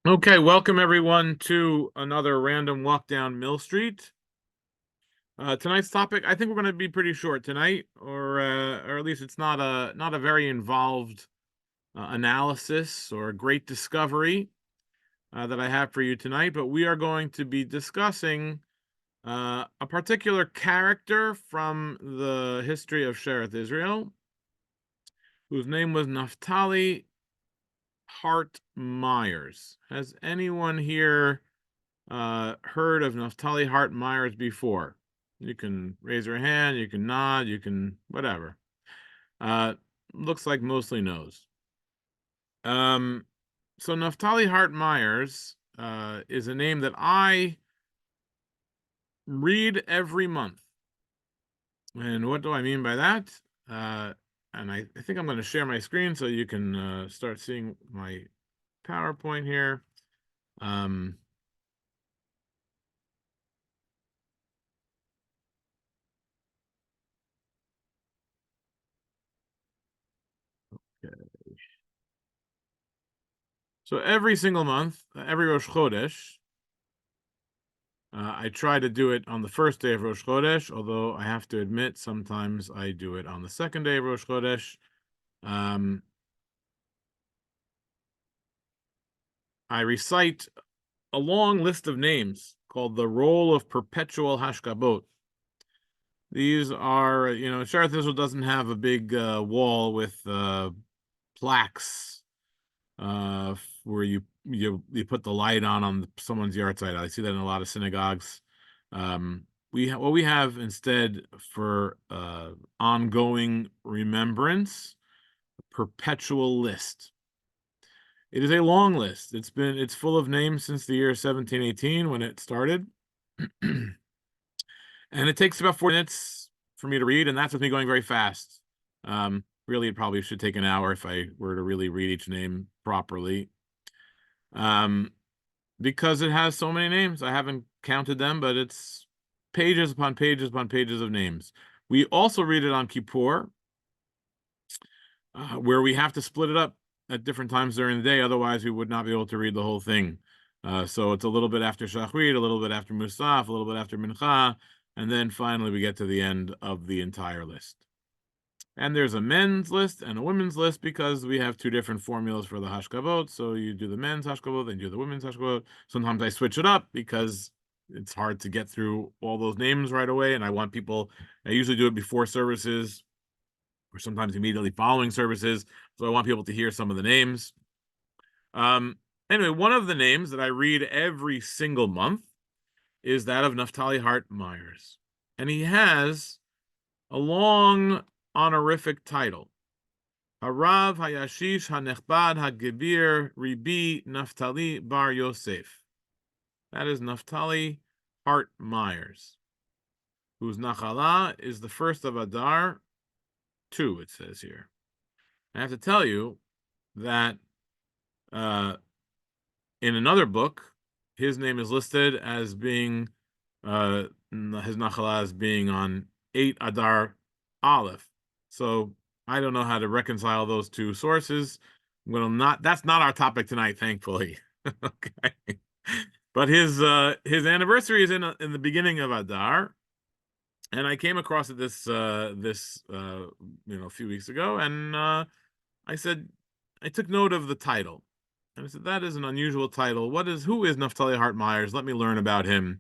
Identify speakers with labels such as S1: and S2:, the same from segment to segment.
S1: Okay, welcome everyone to another random walk down Mill Street. Tonight's topic, I think we're going to be pretty short tonight, or at least it's not a very involved analysis or a great discovery that I have for you tonight. But we are going to be discussing a particular character from the history of Sheretz Israel, whose name was Naphtaly Hart Myers. Has anyone here heard of Naphtaly Hart Myers before? You can raise your hand, you can nod, you can whatever. Uh, Looks like mostly no's. Um, so Naphtaly Hart Myers is a name that I read every month. And what do I mean by that? And I think I'm going to share my screen so you can start seeing my PowerPoint here. Um, so every single month, every Rosh Chodesh, I try to do it on the first day of Rosh Chodesh, although I have to admit sometimes I do it on the second day of Rosh Chodesh. Um, I recite a long list of names called the Roll of Perpetual Hashkabot. These are, Sheretz Israel doesn't have a big wall with plaques where you put the light on someone's yard site. I see that in a lot of synagogues. What we have instead for ongoing remembrance, perpetual list. It is a long list. It's full of names since the year 1718 when it started. And it takes about 4 minutes for me to read, and that's with me going very fast. Really, it probably should take an hour if I were to really read each name properly. Because it has so many names. I haven't counted them, but it's pages upon pages upon pages of names. We also read it on Kippur, where we have to split it up at different times during the day. Otherwise, we would not be able to read the whole thing. So it's a little bit after Shachrit, a little bit after Musaf, a little bit after Mincha, and then finally we get to the end of the entire list. And there's a men's list and a women's list because we have two different formulas for the hashkavot. So you do the men's hashkavot, then you do the women's hashkavot. Sometimes I switch it up because it's hard to get through all those names right away. And I usually do it before services or sometimes immediately following services. So I want people to hear some of the names. Anyway, one of the names that I read every single month is that of Naphtaly Hart Myers. And he has a long honorific title. Harav Hayashish Hanechbad Hagibir Ribbi Naphtaly Bar Yosef. That is Naphtaly Hart Myers, whose Nachala is the first of Adar 2, it says here. I have to tell you that in another book, his name is listed as being, his Nachala as being on 8 Adar Aleph. So I don't know how to reconcile those two sources. That's not our topic tonight, thankfully. Okay. But his anniversary is in the beginning of Adar, and I came across it this a few weeks ago, and I said I took note of the title, and I said that is an unusual title. Who is Naphtaly Hart Myers? Let me learn about him,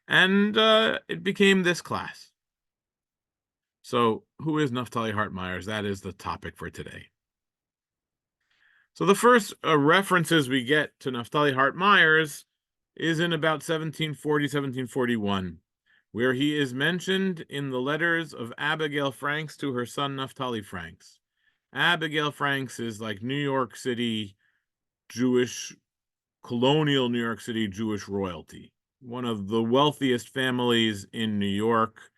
S1: and it became this class. So, who is Naphtaly Hart Myers? That is the topic for today. So the first references we get to Naphtaly Hart Myers is in about 1740, 1741, where he is mentioned in the letters of Abigail Franks to her son Naphtaly Franks. Abigail Franks is like New York City Jewish, colonial New York City Jewish royalty, one of the wealthiest families in New York,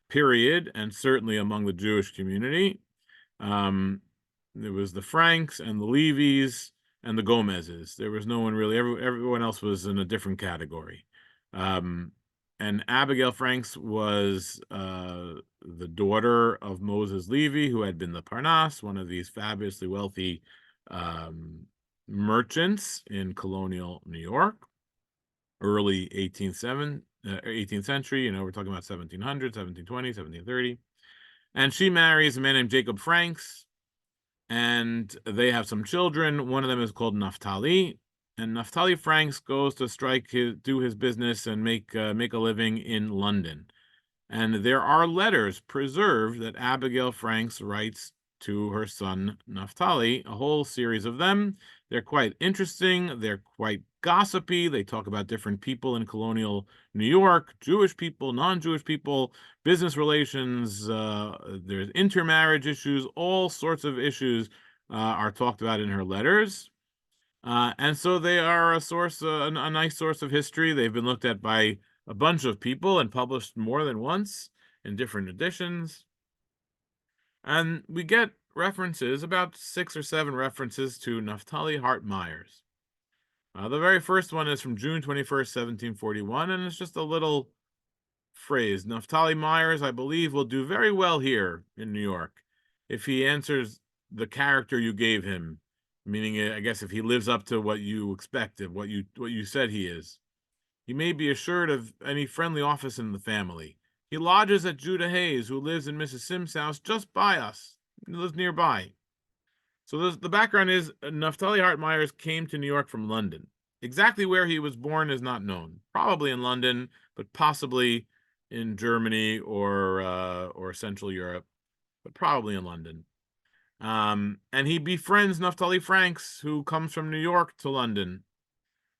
S1: period, and certainly among the Jewish community. There was the Franks and the Levies and the Gomezes. There was no one really. Everyone else was in a different category. And Abigail Franks was the daughter of Moses Levy, who had been the Parnas, one of these fabulously wealthy merchants in colonial New York, early 18th century. We're talking about 1700, 1720, 1730. And she marries a man named Jacob Franks, and they have some children. One of them is called Naphtaly, and Naphtaly Franks goes to do his business and make a living in London. And there are letters preserved that Abigail Franks writes to her son Naphtaly, a whole series of them. They're quite interesting. They're quite gossipy. They talk about different people in colonial New York, Jewish people, non-Jewish people, business relations. There's intermarriage issues. All sorts of issues are talked about in her letters. And so they are a nice source of history. They've been looked at by a bunch of people and published more than once in different editions. And we get references, about 6 or 7 references to Naphtaly Hart Myers. The very first one is from June 21st, 1741, and it's just a little phrase. Naphtaly Myers, I believe, will do very well here in New York if he answers the character you gave him, meaning, I guess, if he lives up to what you expected, what you said he is. He may be assured of any friendly office in the family. He lodges at Judah Hayes, who lives in Mrs. Sims' house just by us. He lives nearby. So the background is Naphtaly Hart Myers came to New York from London. Exactly where he was born is not known. Probably in London, but possibly in Germany or Central Europe, but probably in London. And he befriends Naphtaly Franks, who comes from New York to London.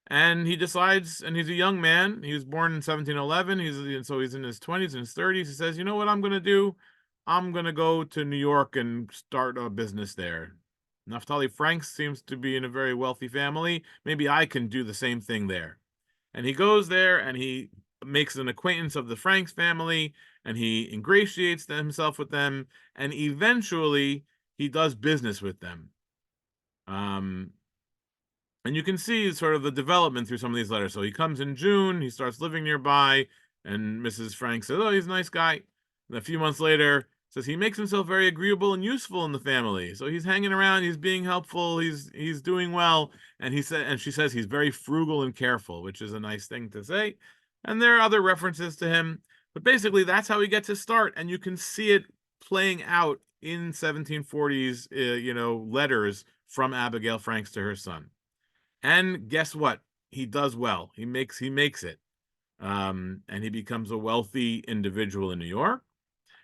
S1: And he decides, and he's a young man. He was born in 1711. So he's in his 20s and his 30s. He says, "You know what I'm going to do? I'm going to go to New York and start a business there." Naphtaly Franks seems to be in a very wealthy family. Maybe I can do the same thing there. And he goes there and he makes an acquaintance of the Franks family, and he ingratiates himself with them, and eventually he does business with them. And you can see sort of the development through some of these letters. So he comes in June, he starts living nearby, and Mrs. Frank says, "Oh, he's a nice guy." And a few months later, says he makes himself very agreeable and useful in the family. So he's hanging around, he's being helpful, he's doing well, and she says he's very frugal and careful, which is a nice thing to say. And there are other references to him, but basically that's how he gets his start, and you can see it playing out in 1740s, letters from Abigail Franks to her son. And guess what? He does well. He makes it. And he becomes a wealthy individual in New York.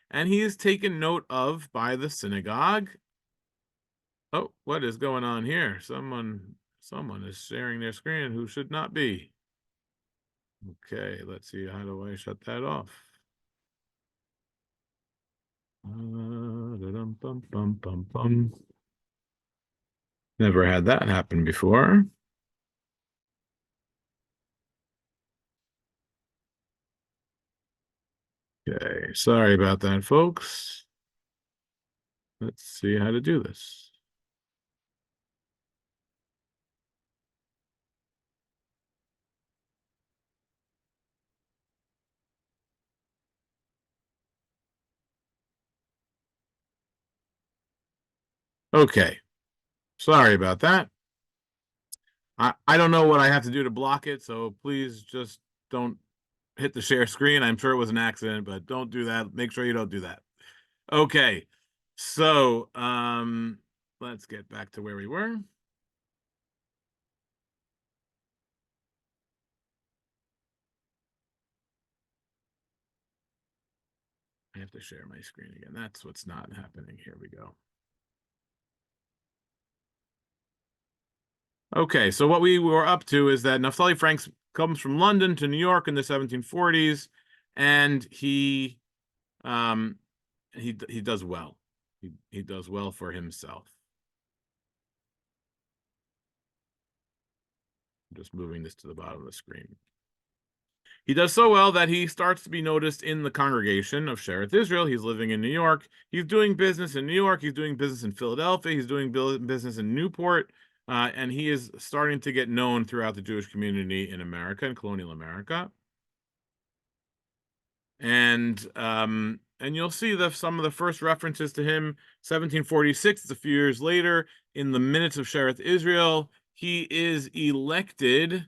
S1: And he is taken note of by the synagogue. Oh, what is going on here? Someone is sharing their screen who should not be. Okay, let's see. How do I shut that off? Never had that happen before. Okay, sorry about that, folks. Let's see how to do this. Okay, sorry about that. I don't know what I have to do to block it, so please just don't hit the share screen. I'm sure it was an accident, but don't do that. Make sure you don't do that. Okay, so let's get back to where we were. I have to share my screen again. That's what's not happening. Here we go. Okay, so what we were up to is that Naphtaly Franks comes from London to New York in the 1740s, and um, he does well. He does well for himself. I'm just moving this to the bottom of the screen. He does so well that he starts to be noticed in the congregation of Sheretz Israel. He's living in New York. He's doing business in New York. He's doing business in Philadelphia. He's doing business in Newport. And he is starting to get known throughout the Jewish community in America, in colonial America. And you'll see some of the first references to him, 1746, it's a few years later, in the Minutes of Sheretz Israel. he is elected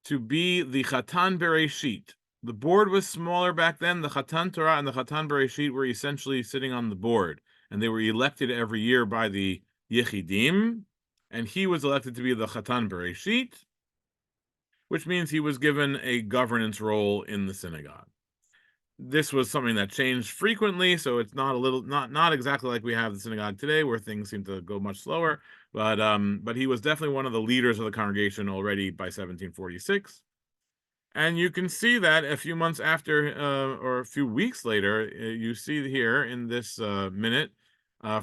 S1: to be the Chatan Bereshit. The board was smaller back then. The Chatan Torah and the Chatan Bereshit were essentially sitting on the board, and they were elected every year by the Yechidim, and he was elected to be the Chatan Bereshit, which means he was given a governance role in the synagogue. This was something that changed frequently, so it's not exactly like we have the synagogue today, where things seem to go much slower. But he was definitely one of the leaders of the congregation already by 1746. And you can see that a few months after, or a few weeks later, you see here in this minute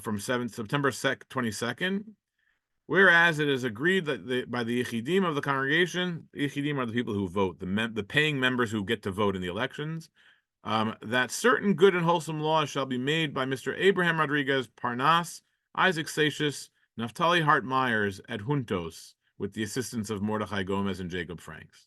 S1: from September 22nd, whereas it is agreed that by the Yechidim of the congregation, the Yechidim are the people who vote, the paying members who get to vote in the elections, that certain good and wholesome laws shall be made by Mr. Abraham Rodriguez Parnas, Isaac Satius, Naphtaly Hart Myers, Adjuntos, with the assistance of Mordechai Gomez and Jacob Franks.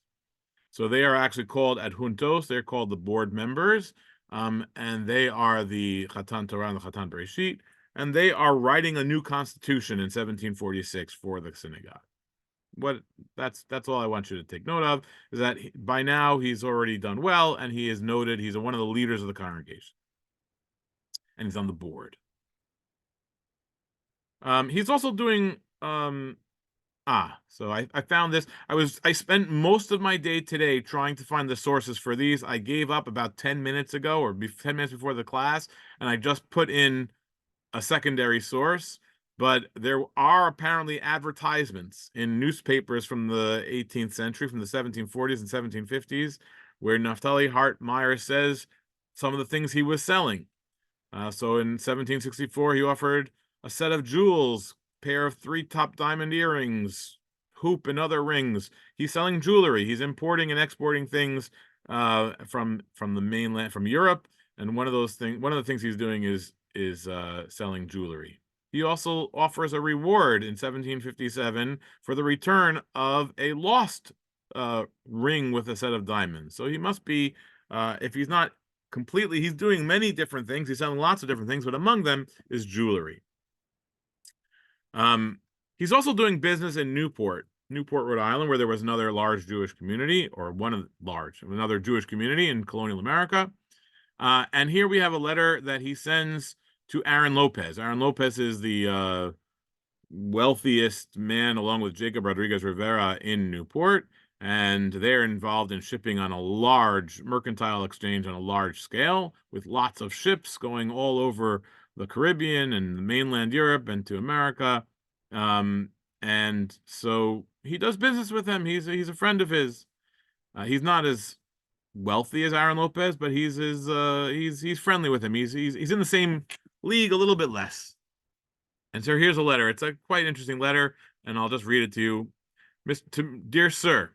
S1: So they are actually called Adjuntos. They're called the board members, and they are the Chatan Torah and the Chatan Bereshit, and they are writing a new constitution in 1746 for the synagogue. That's all I want you to take note of, is that by now he's already done well, and he is noted. He's one of the leaders of the congregation, and he's on the board. He's also doing so I found this. I spent most of my day today trying to find the sources for these. I gave up about 10 minutes ago, or 10 minutes before the class, and I just put in a secondary source. But there are apparently advertisements in newspapers from the 18th century, from the 1740s and 1750s, where Naphtaly Hart Myers says some of the things he was selling. So in 1764, he offered a set of jewels, pair of 3 top diamond earrings, hoop, and other rings. He's selling jewelry. He's importing and exporting things from the mainland, from Europe. And one of the things he's doing is selling jewelry. He also offers a reward in 1757 for the return of a lost ring with a set of diamonds. So he must be, if he's not completely, he's doing many different things. He's selling lots of different things, but among them is jewelry. He's also doing business in Newport, Rhode Island, where there was another large Jewish community, or another Jewish community in colonial America. And here we have a letter that he sends to Aaron Lopez. Aaron Lopez is the wealthiest man, along with Jacob Rodriguez Rivera, in Newport, and they're involved in shipping on a large mercantile exchange on a large scale, with lots of ships going all over the Caribbean and mainland Europe and to America. And so he does business with him. He's a friend of his. He's not as wealthy as Aaron Lopez, but he's friendly with him. He's in the same league, a little bit less. And so here's a letter. It's a quite interesting letter, and I'll just read it to you. Dear Sir,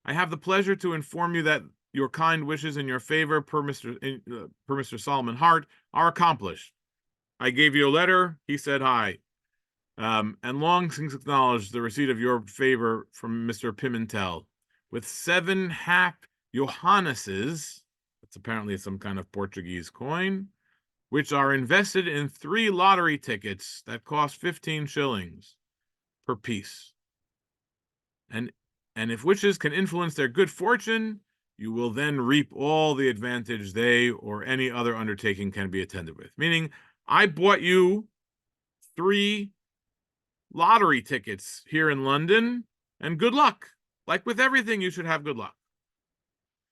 S1: I have the pleasure to inform you that your kind wishes in your favor, per Mr. Solomon Hart, are accomplished. I gave you a letter. He said hi. And long since acknowledged the receipt of your favor from Mr. Pimentel, with 7 half Johanneses, that's apparently some kind of Portuguese coin, which are invested in 3 lottery tickets that cost 15 shillings per piece. And if witches can influence their good fortune, you will then reap all the advantage they or any other undertaking can be attended with. Meaning, I bought you 3 lottery tickets here in London, and good luck. Like with everything, you should have good luck.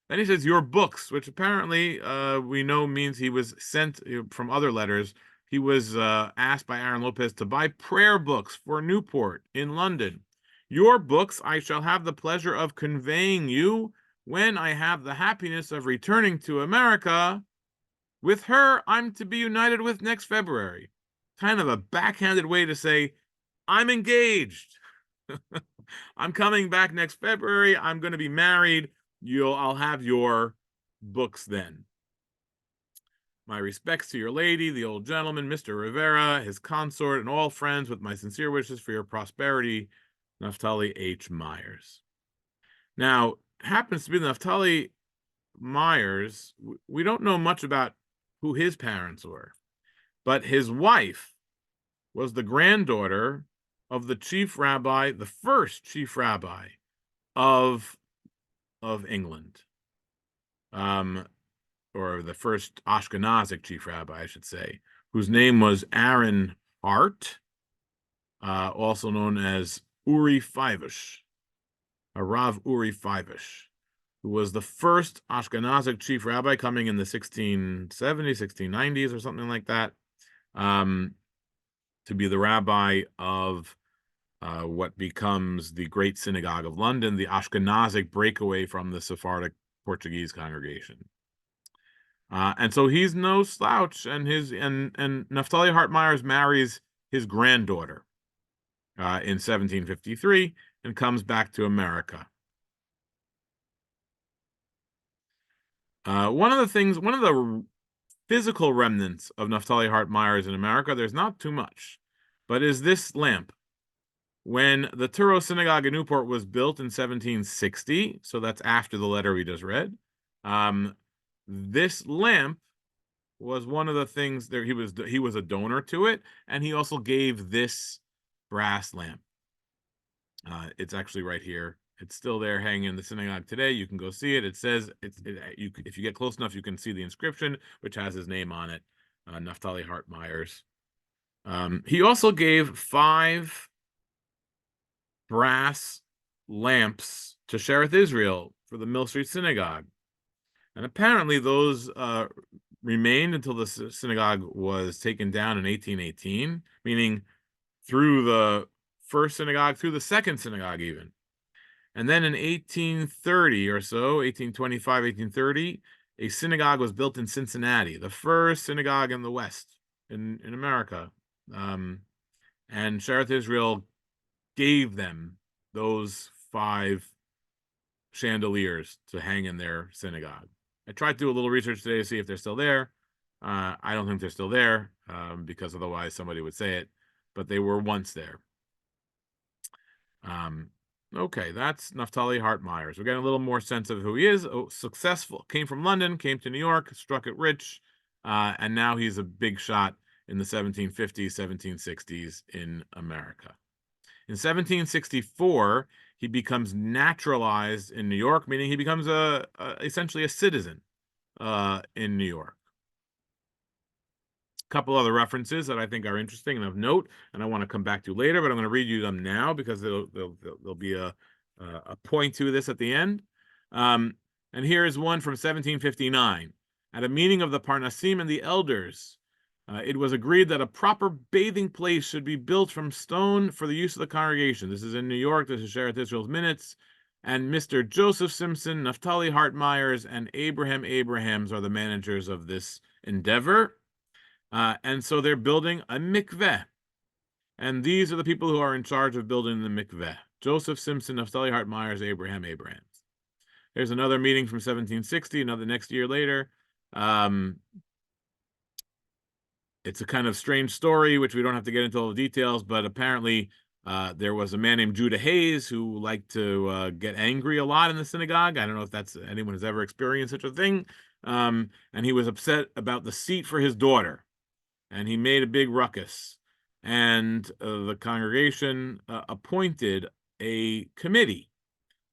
S1: Then he says, your books, which apparently we know means he was sent from other letters. He was asked by Aaron Lopez to buy prayer books for Newport in London. Your books I shall have the pleasure of conveying you when I have the happiness of returning to America. With her, I'm to be united with next February. Kind of a backhanded way to say, I'm engaged. I'm coming back next February. I'm going to be married. I'll have your books then. My respects to your lady, the old gentleman, Mr. Rivera, his consort, and all friends, with my sincere wishes for your prosperity, Naphtaly H. Myers. Now, happens to be Naphtaly Myers. We don't know much about who his parents were, but his wife was the granddaughter of the chief rabbi, the first chief rabbi of England, um, or the first Ashkenazic chief rabbi, I should say, whose name was Aaron Hart, also known as Uri Fivish, Rav Uri Fivish, who was the first Ashkenazic chief rabbi coming in the 1670s, 1690s, or something like that, to be the rabbi of what becomes the Great Synagogue of London, the Ashkenazic breakaway from the Sephardic Portuguese congregation. And so he's no slouch, and Naphtaly Hart Myers marries his granddaughter in 1753 and comes back to America. One of the physical remnants of Naphtaly Hart Myers in America, there's not too much, but is this lamp. When the Touro Synagogue in Newport was built in 1760, so that's after the letter we just read, this lamp was one of the things there. He was a donor to it, and he also gave this brass lamp. It's actually right here. It's still there, hanging in the synagogue today. You can go see it. It says if you get close enough, you can see the inscription, which has his name on it, Naphtaly Hart Myers. He also gave 5 brass lamps to Shereth Israel for the Mill Street Synagogue, and apparently those remained until the synagogue was taken down in 1818, meaning through the first synagogue, through the second synagogue even. And then in 1830 or so, 1825, 1830, a synagogue was built in Cincinnati, the first synagogue in the West, in America. And Shereth Israel gave them those 5 chandeliers to hang in their synagogue. I tried to do a little research today to see if they're still there. I don't think they're still there, because otherwise somebody would say it, but they were once there. Okay, that's Naphtaly Hart Myers. We're getting a little more sense of who he is. Successful, came from London, came to New York, struck it rich, and now he's a big shot in the 1750s, 1760s in America. In 1764, he becomes naturalized in New York, meaning he becomes essentially a citizen in New York. A couple other references that I think are interesting and of note, and I want to come back to later, but I'm going to read you them now because there'll be a point to this at the end. And here is one from 1759. At a meeting of the Parnasim and the elders, it was agreed that a proper bathing place should be built from stone for the use of the congregation. This is in New York. This is Shereth Israel's minutes. And Mr. Joseph Simpson, Naphtaly Hart Myers, and Abraham Abrahams are the managers of this endeavor. And so they're building a mikveh. And these are the people who are in charge of building the mikveh. Joseph Simpson, Naphtaly Hart Myers, Abraham Abrahams. There's another meeting from 1760, another next year later. It's a kind of strange story, which we don't have to get into all the details, but apparently there was a man named Judah Hayes who liked to get angry a lot in the synagogue. I don't know if anyone has ever experienced such a thing. And he was upset about the seat for his daughter, and he made a big ruckus. And the congregation appointed a committee.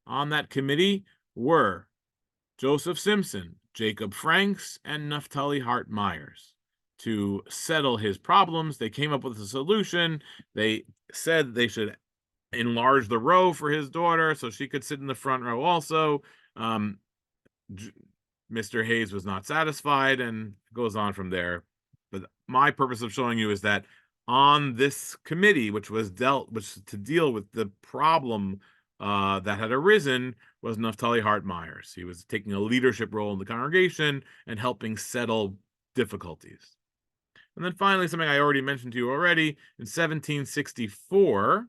S1: On that committee were Joseph Simpson, Jacob Franks, and Naphtaly Hart Myers to settle his problems. They came up with a solution. They said they should enlarge the row for his daughter so she could sit in the front row also. Mr. Hayes was not satisfied and goes on from there. But my purpose of showing you is that on this committee, which was to deal with the problem that had arisen, was Naphtaly Hart Myers. He was taking a leadership role in the congregation and helping settle difficulties. And then finally, something I already mentioned to you already, in 1764,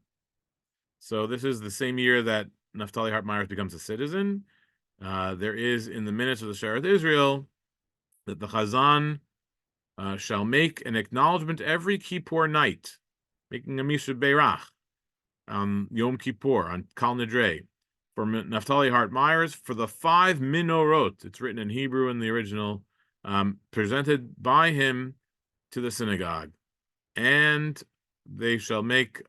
S1: so this is the same year that Naphtaly Hart Myers becomes a citizen, there is in the minutes of the Shereth Israel that the Chazan shall make an acknowledgement every Kippur night, making a Misha Beirach on Yom Kippur, on Kal Nidre, for Naphtaly Hart Myers for the 5 minorot, it's written in Hebrew in the original, presented by him to the synagogue. And they shall make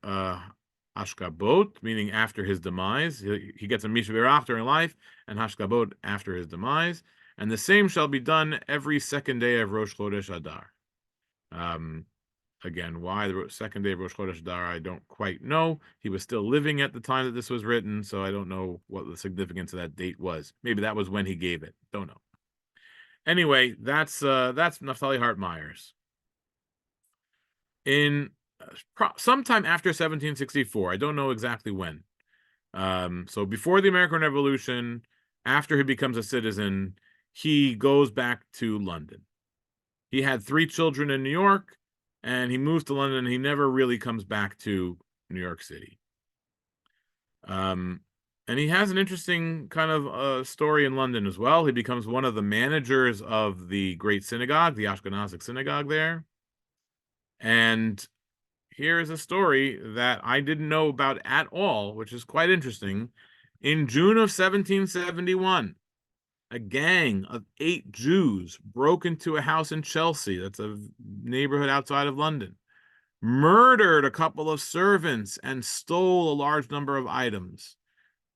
S1: Hashkabot, meaning after his demise. He gets a Mishvirach during life, and Hashkabot after his demise. And the same shall be done every second day of Rosh Chodesh Adar. Again, why the second day of Rosh Chodesh Adar, I don't quite know. He was still living at the time that this was written, so I don't know what the significance of that date was. Maybe that was when he gave it. Don't know. Anyway, that's Naphtaly Hart Myers. In sometime after 1764, I don't know exactly when. So before the American Revolution, after he becomes a citizen, he goes back to London. He had 3 children in New York, and he moves to London. He never really comes back to New York City. And he has an interesting kind of story in London as well. He becomes one of the managers of the Great Synagogue, the Ashkenazic synagogue there. And here's a story that I didn't know about at all, which is quite interesting. In June of 1771, a gang of 8 Jews broke into a house in Chelsea, that's a neighborhood outside of London, murdered a couple of servants, and stole a large number of items.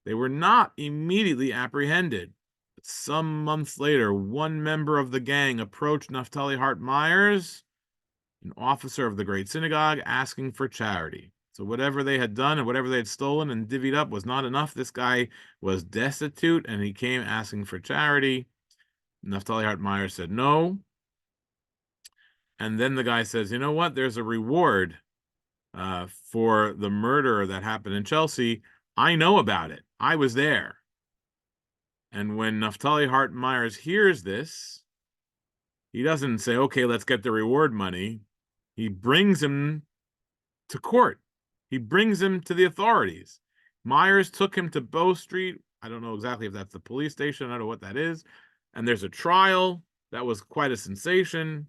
S1: They were not immediately apprehended. But some months later, one member of the gang approached Naphtaly Hart Myers, an officer of the Great Synagogue, asking for charity. So whatever they had done and whatever they had stolen and divvied up was not enough. This guy was destitute, and he came asking for charity. Naphtaly Hart Myers said no. And then the guy says, you know what? There's a reward for the murder that happened in Chelsea. I know about it. I was there. And when Naphtaly Hart Myers hears this, he doesn't say, okay, let's get the reward money. He brings him to court. He brings him to the authorities. Myers took him to Bow Street. I don't know exactly if that's the police station. I don't know what that is. And there's a trial. That was quite a sensation,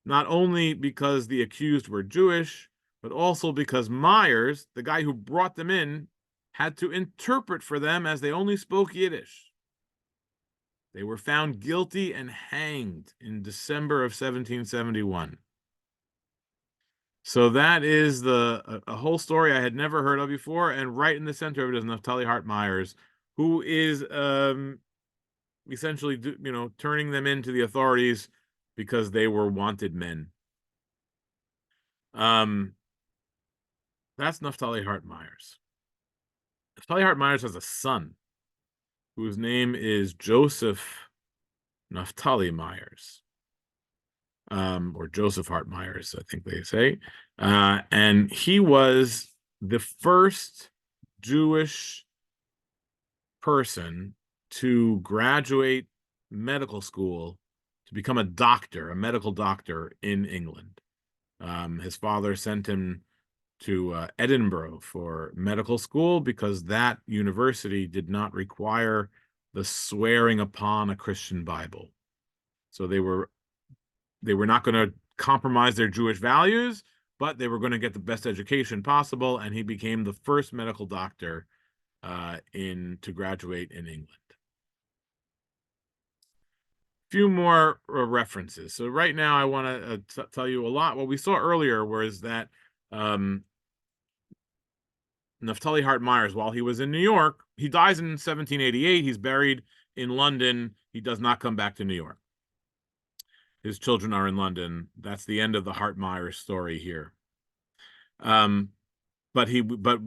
S1: not only because the accused were Jewish, but also because Myers, the guy who brought them in, had to interpret for them as they only spoke Yiddish. They were found guilty and hanged in December of 1771. So that is a whole story I had never heard of before, and right in the center of it is Naphtaly Hart Myers, who is essentially, turning them into the authorities because they were wanted men. That's Naphtaly Hart Myers. Naphtaly Hart Myers has a son whose name is Joseph Naphtaly Myers, or Joseph Hart Myers, I think they say. And he was the first Jewish person to graduate medical school to become a doctor, a medical doctor in England. His father sent him to Edinburgh for medical school because that university did not require the swearing upon a Christian Bible. So they were not going to compromise their Jewish values, but they were going to get the best education possible, and he became the first medical doctor to graduate in England. Few more references. So right now I want to tell you a lot. What we saw earlier was that Naphtaly Hart Myers, while he was in New York, he dies in 1788. He's buried in London. He does not come back to New York. His children are in London. That's the end of the Hart Myers story here. But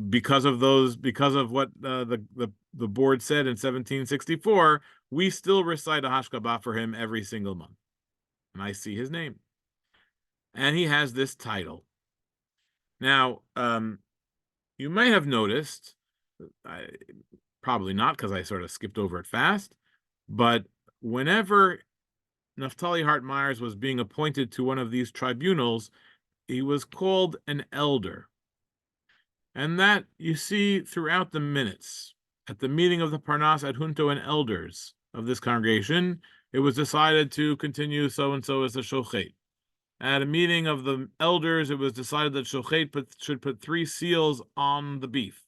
S1: because of what the board said in 1764, we still recite a Hashkabah for him every single month. And I see his name. And he has this title. Now, you may have noticed, probably not because I sort of skipped over it fast, but whenever Naphtaly Hart Myers was being appointed to one of these tribunals, he was called an elder. And that you see throughout the minutes. At the meeting of the Parnas Adjunto and elders of this congregation, it was decided to continue so-and-so as a shochet. At a meeting of the elders, it was decided that shochet should put 3 seals on the beef.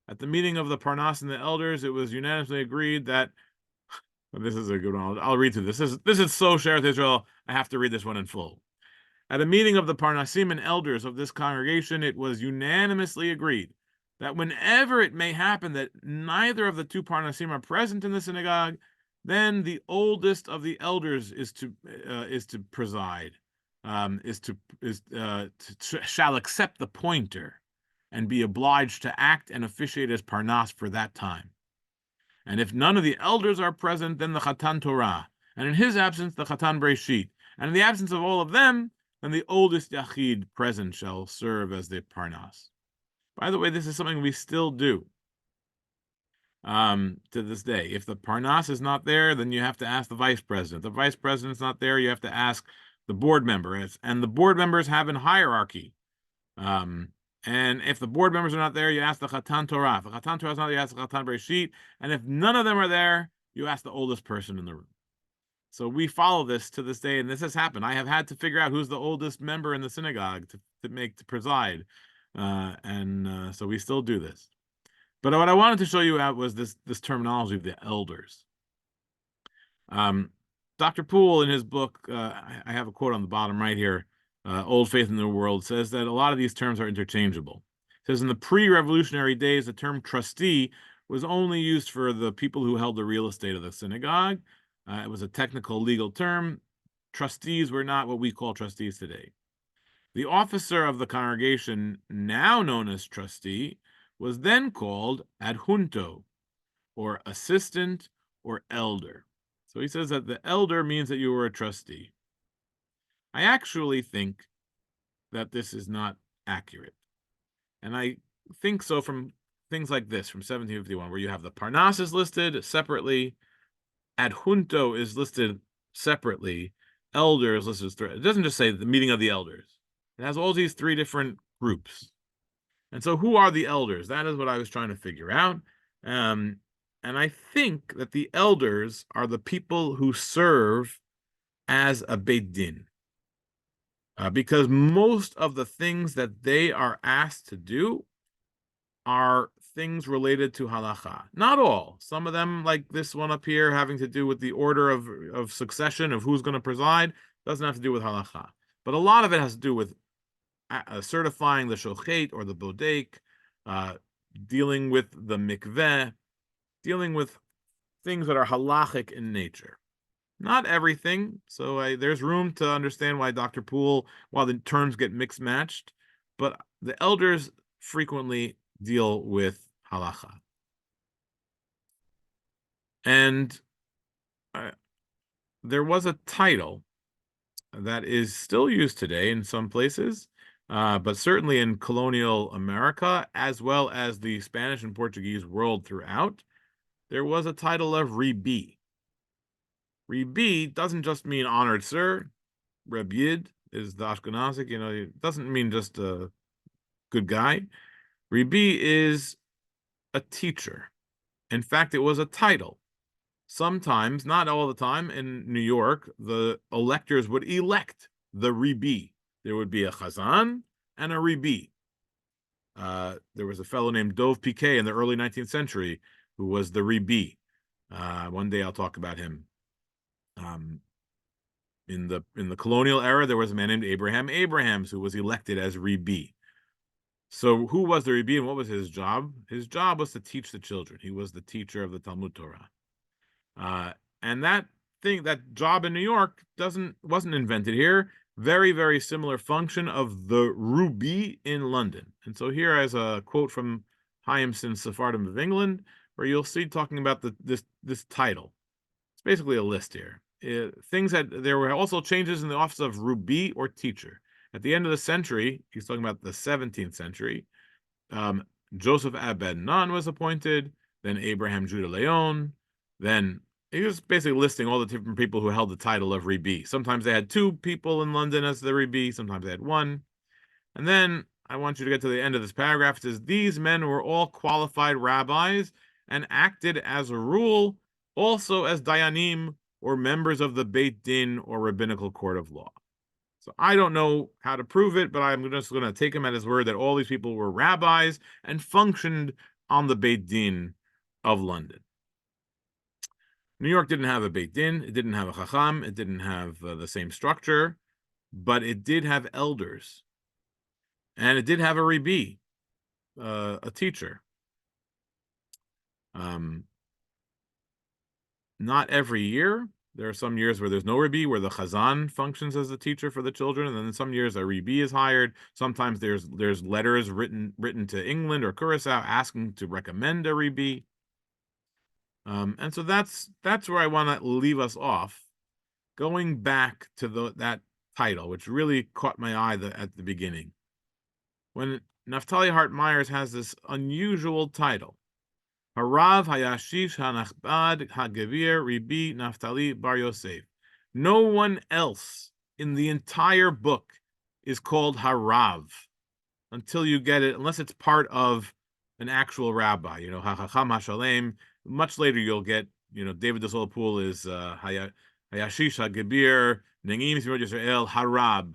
S1: At the meeting of the Parnas and the elders, it was unanimously agreed that, this is a good one, I'll read through this. This is so Sheretz Israel, I have to read this one in full. At a meeting of the Parnasim and elders of this congregation, it was unanimously agreed that whenever it may happen that neither of the two Parnasim are present in the synagogue, then the oldest of the elders is to preside, shall accept the pointer, and be obliged to act and officiate as Parnas for that time. And if none of the elders are present, then the Chatan Torah, and in his absence the Chatan Breshit, and in the absence of all of them, then the oldest Yachid present shall serve as the Parnas. By the way, this is something we still do to this day. If the Parnas is not there, then you have to ask the vice president. The vice president's not there, you have to ask the board members, and the board members have a hierarchy. And if the board members are not there, you ask the Chatan Torah. If the Chatan Torah is not there, you ask the Chatan Breshit. And if none of them are there, you ask the oldest person in the room. So we follow this to this day, and this has happened. I have had to figure out who's the oldest member in the synagogue to preside, so we still do this. But what I wanted to show you out was this terminology of the elders. Dr. Poole, in his book, I have a quote on the bottom right here, Old Faith in the World, says that a lot of these terms are interchangeable. It says in the pre-revolutionary days, the term trustee was only used for the people who held the real estate of the synagogue. It was a technical legal term. Trustees were not what we call trustees today. The officer of the congregation, now known as trustee, was then called adjunto, or assistant, or elder. So he says that the elder means that you were a trustee. I actually think that this is not accurate. And I think so from things like this, from 1751, where you have the Parnas is listed separately, adjunto is listed separately, elder is listed. It doesn't just say the meeting of the elders. It has all these three different groups. And so who are the elders? That is what I was trying to figure out. And I think that the elders are the people who serve as a Beit Din. Because most of the things that they are asked to do are things related to halacha. Not all. Some of them, like this one up here, having to do with the order of succession of who's going to preside, doesn't have to do with halacha. But a lot of it has to do with certifying the shochet or the bodek, dealing with the mikveh, dealing with things that are halachic in nature. Not everything, so there's room to understand why Dr. Poole, while the terms get mixed matched, but the elders frequently deal with halacha. And there was a title that is still used today in some places, but certainly in colonial America, as well as the Spanish and Portuguese world throughout, there was a title of Ribbi. Ribbi doesn't just mean honored sir. Reb Yid is the Ashkenazic, it doesn't mean just a good guy. Ribbi is a teacher. In fact, it was a title. Sometimes, not all the time, in New York, the electors would elect the Ribbi. There would be a Chazan and a Ribbi. There was a fellow named Dov Piquet in the early 19th century who was the Ribbi. One day I'll talk about him. In the colonial era, there was a man named Abraham Abrahams who was elected as Ribbi. So who was the Ribbi and what was his job? His job was to teach the children. He was the teacher of the Talmud Torah. And that job in New York wasn't invented here. Very, very similar function of the Rubi in London. And so here is a quote from Hyamson's Sephardim of England, where you'll see talking about this title. It's basically a list here. There were also changes in the office of Rubi or teacher. At the end of the century, he's talking about the 17th century, Joseph Abed Nun was appointed, then Abraham Judah Leon, then he was basically listing all the different people who held the title of Ribbi. Sometimes they had two people in London as the Ribbi, sometimes they had one. And then I want you to get to the end of this paragraph. It says, these men were all qualified rabbis and acted as a rule also as dayanim or members of the Beit Din or rabbinical court of law. So I don't know how to prove it, but I'm just going to take him at his word that all these people were rabbis and functioned on the Beit Din of London. New York didn't have a Beit Din, it didn't have a Chacham, it didn't have the same structure, but it did have elders. And it did have a Ribbi. a teacher. Um, Not every year. There are some years where there's no Ribbi, where the Chazan functions as the teacher for the children, and then in some years a Ribbi is hired. Sometimes there's letters written to England or Curacao asking to recommend a Ribbi. And so that's where I want to leave us off, going back to that title, which really caught my eye at the beginning. When Naphtaly Hart Myers has this unusual title, Harav Hayashish Hanachbad Hagevir Ribbi Naphtaly Bar Yosef. No one else in the entire book is called Harav until you get it, unless it's part of an actual rabbi. You know, HaChacham HaShalem. Much later, you'll get, David the Solopul is Hayashish Hagevir Nengim Simot Yisrael Harab.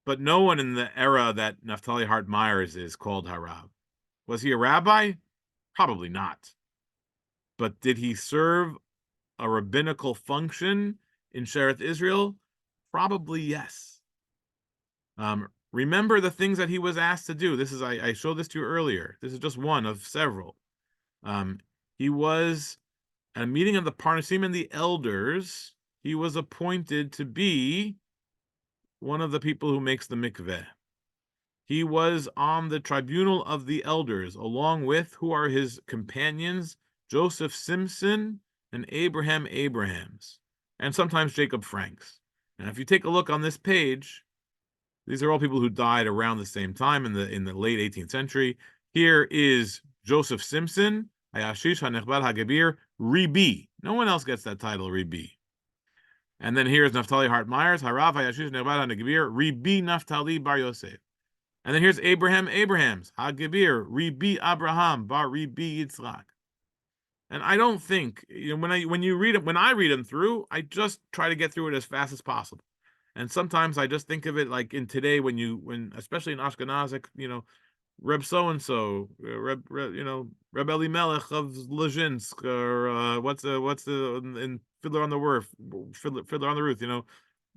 S1: But no one in the era that Naphtaly Hart Myers is called Harab. Was he a rabbi? Probably not. But did he serve a rabbinical function in Sheretz Israel? Probably yes. Remember the things that he was asked to do. This is I showed this to you earlier. This is just one of several. He was at a meeting of the Parnasim and the elders. He was appointed to be one of the people who makes the mikveh. He was on the tribunal of the elders, along with who are his companions, Joseph Simpson and Abraham Abrahams, and sometimes Jacob Franks. And if you take a look on this page, these are all people who died around the same time in the late 18th century. Here is Joseph Simpson, Hayashish HaNechbad HaGebir, Ribbi. No one else gets that title, Ribbi. And then here's Naphtaly Hart Myers, Harav Hayashish HaNechbad HaGebir, Ribbi Naphtaly Bar Yosef. And then here's Abraham Abrahams, Hagevir, Ribbi Abraham, Bar Ribbi Yitzchak. And I don't think, when I read them through, I just try to get through it as fast as possible. And sometimes I just think of it like in today, when especially in Ashkenazic, Reb so and so, Reb Elimelech of Lezhinsk, or what's the in Fiddler on the Roof, Fiddler on the Roof,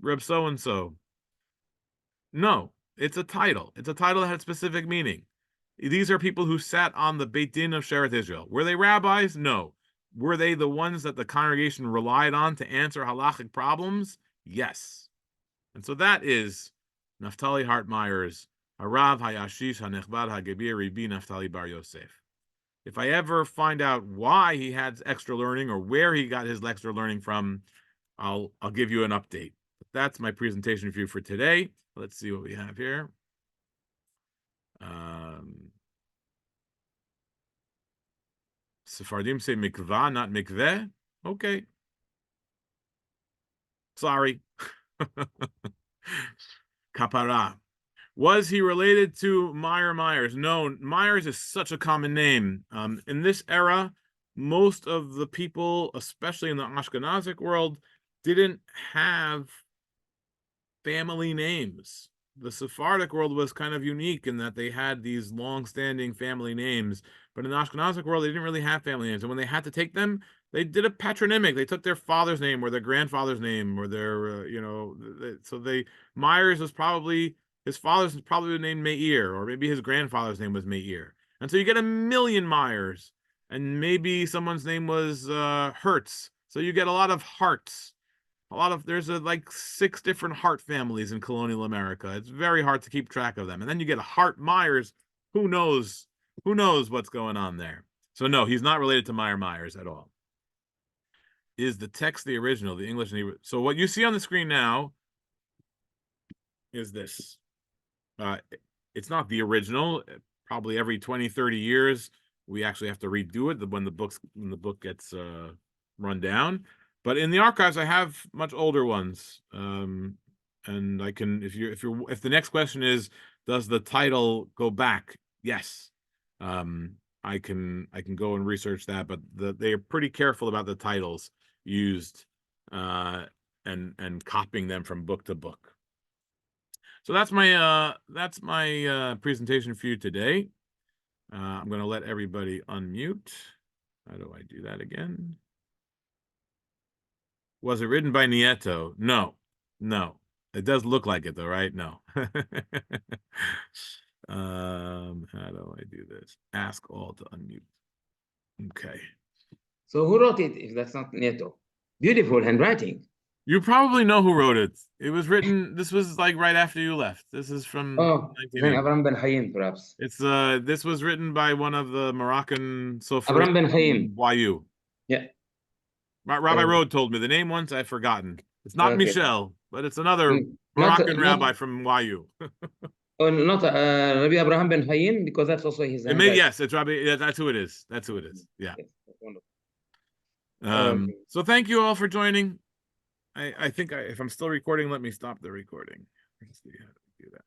S1: Reb so and so. No, it's a title. It's a title that had specific meaning. These are people who sat on the Beit Din of Sheretz Israel. Were they rabbis? No. Were they the ones that the congregation relied on to answer halachic problems? Yes. And so that is Naphtaly Hart Myers, Harav Hayashish HaNechbad HaGebir Ribbi Naphtaly Bar Yosef. If I ever find out why he had extra learning or where he got his extra learning from, I'll give you an update. But that's my presentation for you for today. Let's see what we have here. Sephardim say mikvah, not mikveh. Okay. Sorry. Kapara. Was he related to Meyer Myers? No, Myers is such a common name. In this era, most of the people, especially in the Ashkenazic world, didn't have family names. The Sephardic world was kind of unique in that they had these long-standing family names, but in the Ashkenazic world, they didn't really have family names. And when they had to take them, they did a patronymic. They took their father's name or their grandfather's name or their, Myers was probably, his father's was probably named Meir, or maybe his grandfather's name was Meir. And so you get a million Myers, and maybe someone's name was Hertz. So you get a lot of Harts. There's like 6 different Hart families in colonial America. It's very hard to keep track of them. And then you get a Hart Myers. Who knows what's going on there? So no, he's not related to Meyer Myers at all. Is the text the original, the English? So what you see on the screen now is this. It's not the original. Probably every 20, 30 years, we actually have to redo it when the book gets run down. But in the archives, I have much older ones, and I can, if the next question is, does the title go back? Yes, I can go and research that. But they are pretty careful about the titles used, and copying them from book to book. So that's my presentation for you today. I'm going to let everybody unmute. How do I do that again? Was it written by Nieto? No. It does look like it though, right? No. How do I do this? Ask all to unmute. Okay.
S2: So who wrote it if that's not Nieto? Beautiful handwriting.
S1: You probably know who wrote it. It was written, this was like right after you left. This is from
S2: Oh, then
S1: 1980.
S2: Abraham Ben Hayim, perhaps.
S1: It's this was written by one of the Moroccan Sofrim
S2: Abraham Ben Hayim.
S1: YU.
S2: Yeah.
S1: Rabbi Rode told me the name once, I've forgotten. It's not
S2: Okay.
S1: Michel, but it's another
S2: Not
S1: Moroccan rabbi from YU.
S2: not Rabbi Abraham Ben Hayim, because that's also his
S1: It may,
S2: handwriting.
S1: yes, it's Rabbi. Yeah, that's who it is. That's who it is. Yeah.
S2: Yes, wonderful.
S1: So thank you all for joining. I think if I'm still recording, let me stop the recording. Let's see how to do that.